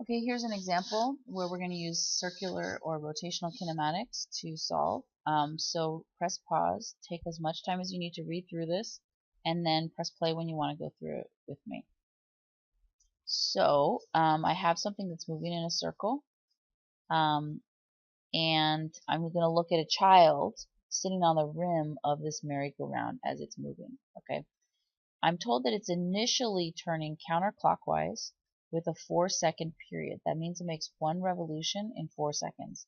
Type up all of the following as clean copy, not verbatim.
Okay, here's an example where we're going to use circular or rotational kinematics to solve. So press pause, take as much time as you need to read through this, and then press play when you want to go through it with me. So I have something that's moving in a circle, um, and I'm going to look at a child sitting on the rim of this merry-go-round as it's moving. Okay, I'm told that it's initially turning counterclockwise with a 4-second period. That means it makes one revolution in 4 seconds.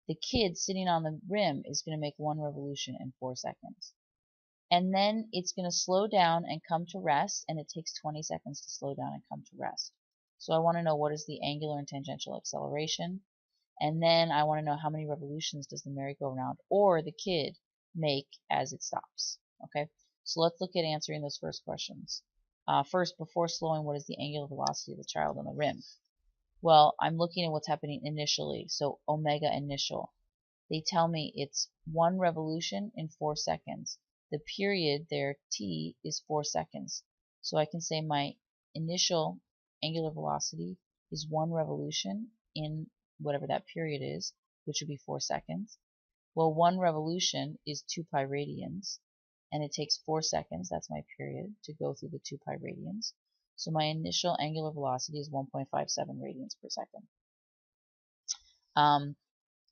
The kid sitting on the rim is going to make one revolution in 4 seconds. And then it's going to slow down and come to rest, and it takes 20 seconds to slow down and come to rest. So I want to know what is the angular and tangential acceleration, and then I want to know how many revolutions does the merry-go-round or the kid make as it stops. Okay, so let's look at answering those first questions. First, before slowing, what is the angular velocity of the child on the rim? Well, I'm looking at what's happening initially, so omega initial. They tell me it's one revolution in 4 seconds. The period there, t, is 4 seconds. So I can say my initial angular velocity is one revolution in whatever that period is, which would be 4 seconds. Well, one revolution is 2 pi radians, and it takes 4 seconds, that's my period, to go through the 2 pi radians. So my initial angular velocity is 1.57 radians per second.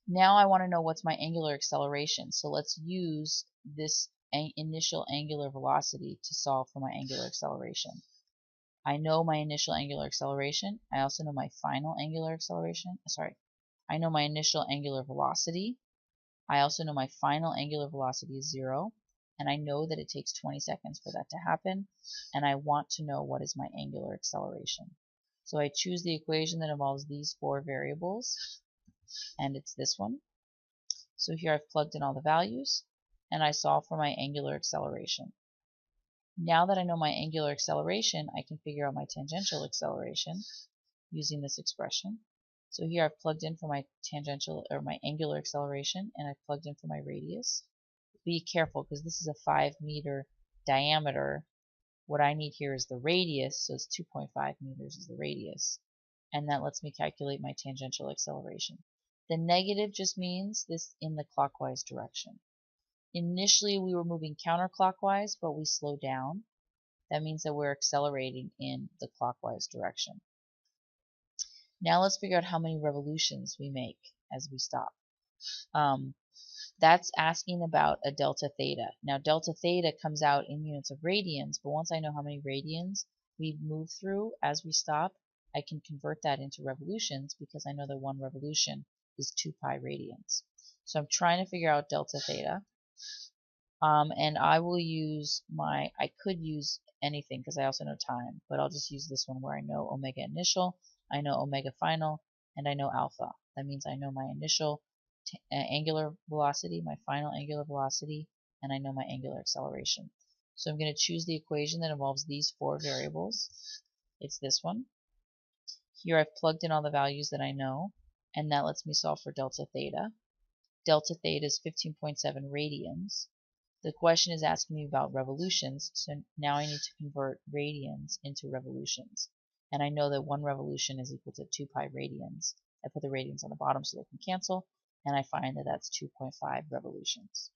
Now I want to know what's my angular acceleration. So let's use this initial angular velocity to solve for my angular acceleration. I know my initial angular acceleration. I also know my final angular acceleration. I know my initial angular velocity. I also know my final angular velocity is 0. And I know that it takes 20 seconds for that to happen. And I want to know what is my angular acceleration. So I choose the equation that involves these 4 variables, and it's this one. So here I've plugged in all the values, and I solve for my angular acceleration. Now that I know my angular acceleration, I can figure out my tangential acceleration using this expression. So here I've plugged in for my tangential or my angular acceleration, and I've plugged in for my radius. Be careful because this is a 5-meter diameter. What I need here is the radius, so it's 2.5 meters is the radius, and that lets me calculate my tangential acceleration. The negative just means this in the clockwise direction. Initially we were moving counterclockwise, but we slowed down. That means that we're accelerating in the clockwise direction. Now let's figure out how many revolutions we make as we stop. That's asking about a delta theta. Now delta theta comes out in units of radians, but once I know how many radians we've moved through as we stop, I can convert that into revolutions because I know that one revolution is 2 pi radians. So I'm trying to figure out delta theta. And I will use I could use anything because I also know time, but I'll just use this one where I know omega initial, I know omega final, and I know alpha. That means I know my initial angular velocity, my final angular velocity, and I know my angular acceleration. So I'm going to choose the equation that involves these 4 variables. It's this one. Here I've plugged in all the values that I know, and that lets me solve for delta theta. Delta theta is 15.7 radians. The question is asking me about revolutions, so now I need to convert radians into revolutions. And I know that one revolution is equal to 2 pi radians. I put the radians on the bottom so they can cancel, and I find that that's 2.5 revolutions.